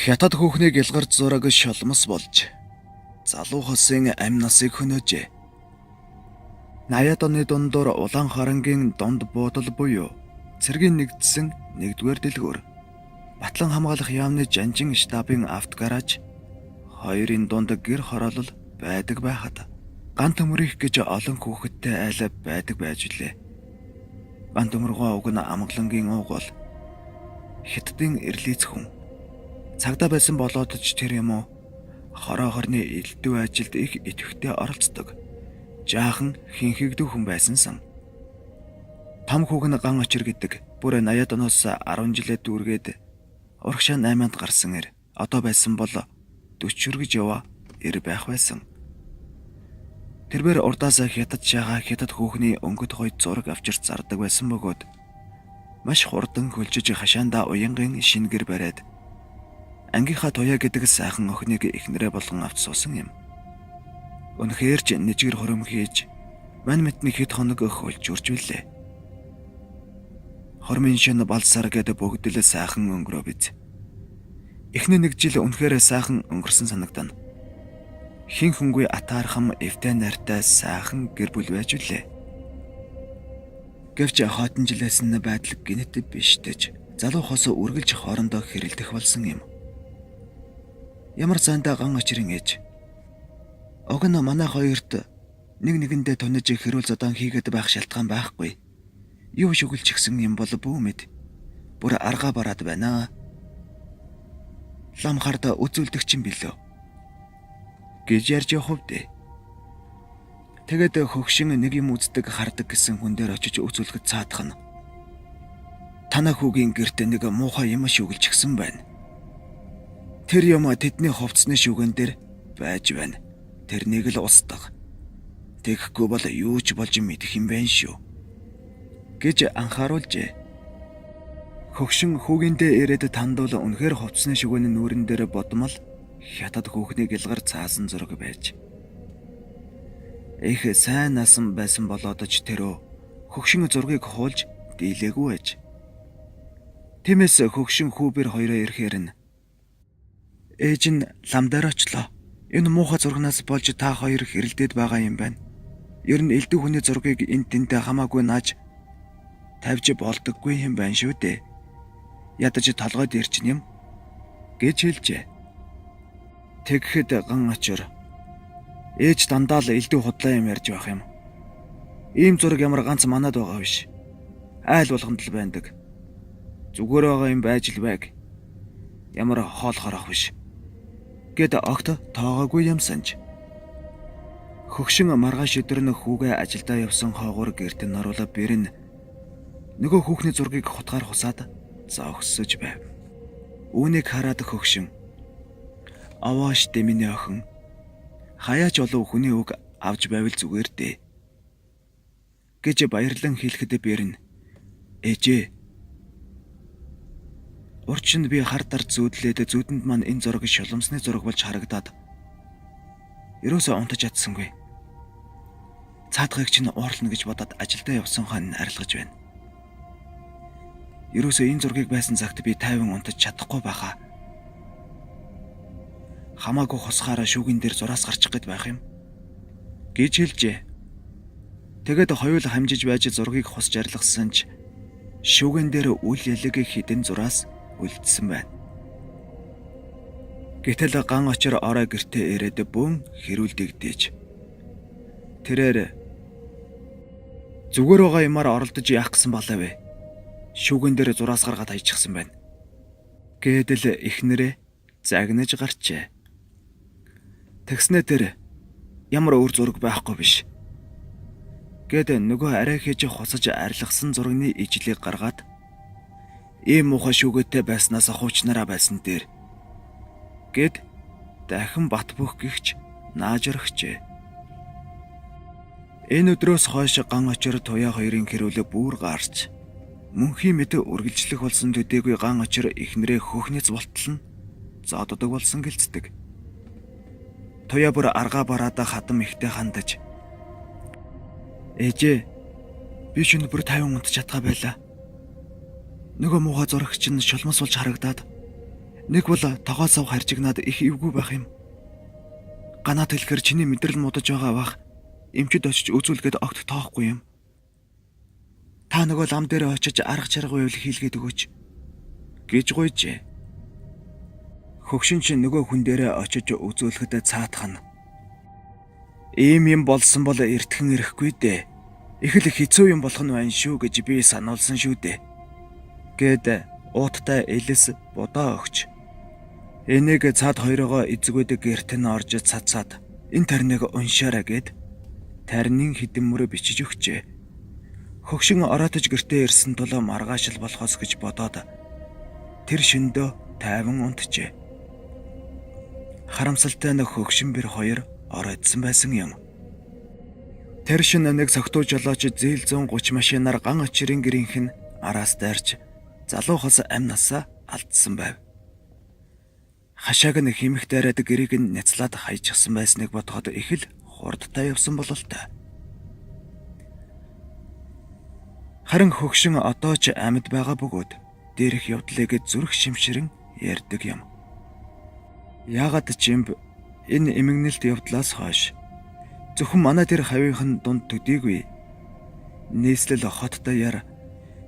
Хятад хүүхнийг ялгарч зураг шолмос болж залуу хосын амь насыг хөнөөжээ. 80-ад оны дундуур Улаан харангийн донд буудал буюу цэргийн нэгдсэн 1-р дэлгүүр Батлан хамгаалах яамны Жанжин штабын автогараж хоёрын дунд гэр хороолол байдаг байхад гант төмөрөх гэж олон хүүхэдтэй айл байдаг байж лээ. Гант төмөргөө уг нь амглангийн ууг бол Хятадын эрлийц хүн. Цагдаа байсан болоод ч тэр юм уу хороо хорны элдв ажилд их идэвхтэй оролцдог. Жаахан хинхэгдүү хүн байсан сан. Том хүүг нь ган очир гэдэг бүр 80-ад оноос 10 жилээ дүүргээд урагшаа 8-нд гарсан эр одоо байсан бол 40 гэж яваа эр байх байсан. Тэрбэр урдаас хятад шагаа хятад хүүхний өнгөт хойд зураг авчирч зардаг байсан бөгөөд маш хурдан хөлжиж хашаандаа уянгын шингэр бариад ангийнхаа туяа гэдэг сайхан охиныг эхнэрээ болгон авч суусан юм. Үнэхээр ч нэжгэр хором хийж мань мэдний хэд хоног хөлж үрж билээ. Хормын шин балсар гэдэг бүгд л сайхан өнгөрөө биз. Эхний 1 жил үнэхээр сайхан өнгөрсөн санагдана. Хин хөнгөө атаархам эвтэй нартай сайхан гэр бүл байж үлээ. Гэвч хатан жилээс нь байдал гинэт биш дэж залуу хос үргэлж хоорондоо хэрэлдэх болсон юм. Ямар зандаа ган очрын ээж. Огно манай хоёрт нэгэндээ тунаж хэрүүл зодон хийгээд байх шалтгаан байхгүй. Юу шүглчихсэн юм бол бүү мэд. Бүр арга бараад байна. Лам харда үзүүлдэгч юм билүү. Гэж ярьж явахвдээ. Тэгээд хөгшин нэг юм үздэг хардаг гэсэн хүн дээр очиж үзүүлэхэд цаадах нь. Танаа хүүгийн гэрт нэг муухай юм шүглчихсэн байна. Тэр юм тэдний хувцсны шүгэн дээр байж байна. Тэрнийг л устгах. Тэгэхгүй бол юу ч болж мэдэх юм байна шүү. Гэж анхааруулжээ. Хөгшин хүүгиндээ ирээд тандуул үнэхээр хувцсны шүгэний нүүрэн дээр бодмол хятад хүүхнийг илгар цаасан зураг байж. Их сайн насан байсан болоод ч тэрөө хөгшин зургийг хуулж дийлээгүй байж. Тиймээс хөгшин хүүбэр хоёроо ирэхээр нь ээж нь лам дээр очлоо. Энэ муухай зургнаас болж та хоёр хэрэлдээд байгаа юм байна. Ер нь элдв хүний зургийг энд тэнтэй хамаагүй нааж тавьж болдоггүй юм байна шүү дээ. Ядаж толгойд ирчин юм гэж хэлжээ. Тэгэхэд ган очор ээж дандаа л элдв худлаа юм ярьж байх юм. Ийм зураг ямар ганц манад байгаа биш. Айл болгонд л байдаг. Зүгээр байгаа юм байж л байг. Ямар хоол хорох биш. Гэт огт тоогоогүй юм санаж. Хөгшин маргааш өдөр нь хүүгээ ажилдаа явсан хоогоор гэрт нь оруулаа бэрн нөгөө хүүхний зургийг хутгаар хусаад зогсож байв. Үүнийг хараад хөгшин авааш дэминий охин хаяач олов хүний үг авч байвал зүгээр дээ гэж баярлан хэлэхэд бэрн ээжээ урчин би хар дар зүүдлээд зүүдэнд маань энэ зураг шоломсны зураг болж харагдаад ерөөсөө унтаж чадсангүй. Цаадгыг чинь уурлна гэж бодоод ажилдаа явсан хан арилгаж байна. Ерөөсөө энэ зургийг байсан цагт би тайван унтаж чадахгүй байхаа. Хамаагүй хусгаараа шүүгэн дээр зураас гарчих гээд байх юм гэж хэлжээ. Тэгээд хоёул хамжиж байж зургийг хусж арилгасан ч шүүгэн дээр үл ялэг хідэн зураас үлдсэн байна. Гэтэл ган очор орой гэртээ ирээд бөөн хэрүүлдэгдээж. Тэрээр зүгээр байгаа юмар оролдож яах гэсэн болов вэ? Шүүгэн дээр зураас гаргаад хайчихсан байна. Гэдэл эхнэрээ загнаж гарчээ. Тэгснэ тэр ямар өөр зураг байхгүй биш. Гэд нөгөө арай хийж хусаж арилгасан зургийн ижлийг гаргаад ийм муухай шүүгээтэй байснаас хуучнараа байсан дээр гэд дахин бат бөх гихч наажрахчээ. Энэ өдрөөс хойш ган очор туяа хоёрын хэрүүлээ бүр гарч мөнхийн мэд үргэлжлэх болсон төдийгүй ган очор эхнэрээ хөхнөц болтол нь зоддог болсон гэлцдэг. Туяа бүр аргаа бараада хатам ихтэй хандаж ээжээ би шинэ бүр 50 унтж чадгаа байлаа. Нөгөө муухай зурагч нь шулмас болж харагдаад Нэг бол тогоосоо харжигнаад их эвгүй байх юм. Ганаад хэлэхээр чиний мэдрэл муудаж байгаа бах эмчид очиж үзүүлгээд огт тоохгүй юм. Та нөгөө лам дээр очиж арга чарга байвал хийлгээд өгөөч гэж гуйжээ. Хөгшин чинь нөгөө хүн дээрээ очиж үзүүлэхэд цаатах нь. Ийм юм болсон бол эртхэн ирэхгүй дээ. Их л хэцүү юм болох нь байна шүү гэж би сануулсан шүү дээ. Гэд ууттай элэс будаа өгч. Энийг цаад хоёроо эзэгүүд гэрт нь орж цацаад энэ тарныг уншаарай гэд тарнын хідэн мөрө бичиж өгчээ. Хөгшин ороотож гэртээ ирсэн тул маргаашил болохоос гэж бодоод тэр шөндөө тайван унтжээ. Харамсалтай нь хөгшин бэр хоёр ороодсон байсан юм. Тэр шин нэг согтуу жолооч зээл 130 машинаар ган очирын гэрийнх нь араас дайрч залуу хос амнасаа алдсан байв. Хашааг нь химэх дайраад гэрийг нь няцлаад хайчихсан байсныг бодоход их л хурдтай явсан бололтой. Харин хөгшин одоо ч амьд байгаа бөгөөд дээрх явдлыг зүрх шимширэн ярьдаг юм. Яагаад ч юм энэ эмгэнэлт явдлаас хойш зөвхөн манай тэр хавийнхан дунд төдийгүй нийслэл хот даяар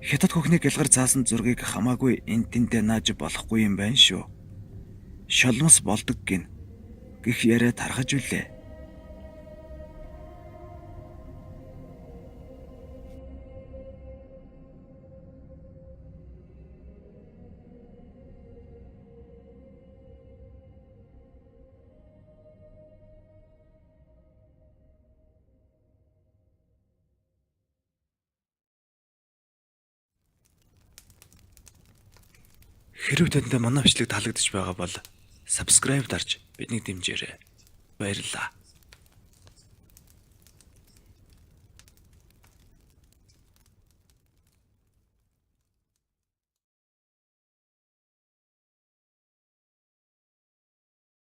хятад хөхний гэлгар заасан зургийг хамаагүй эн тэнтэй нааж болохгүй юм байна шүү. Шолмос болдог гин гэх яриа тархаж үлээ. Хэрвээ танд манай бичлэг таалагдж байгаа бол subscribe дарж биднийг дэмжээрэй. Баярлалаа.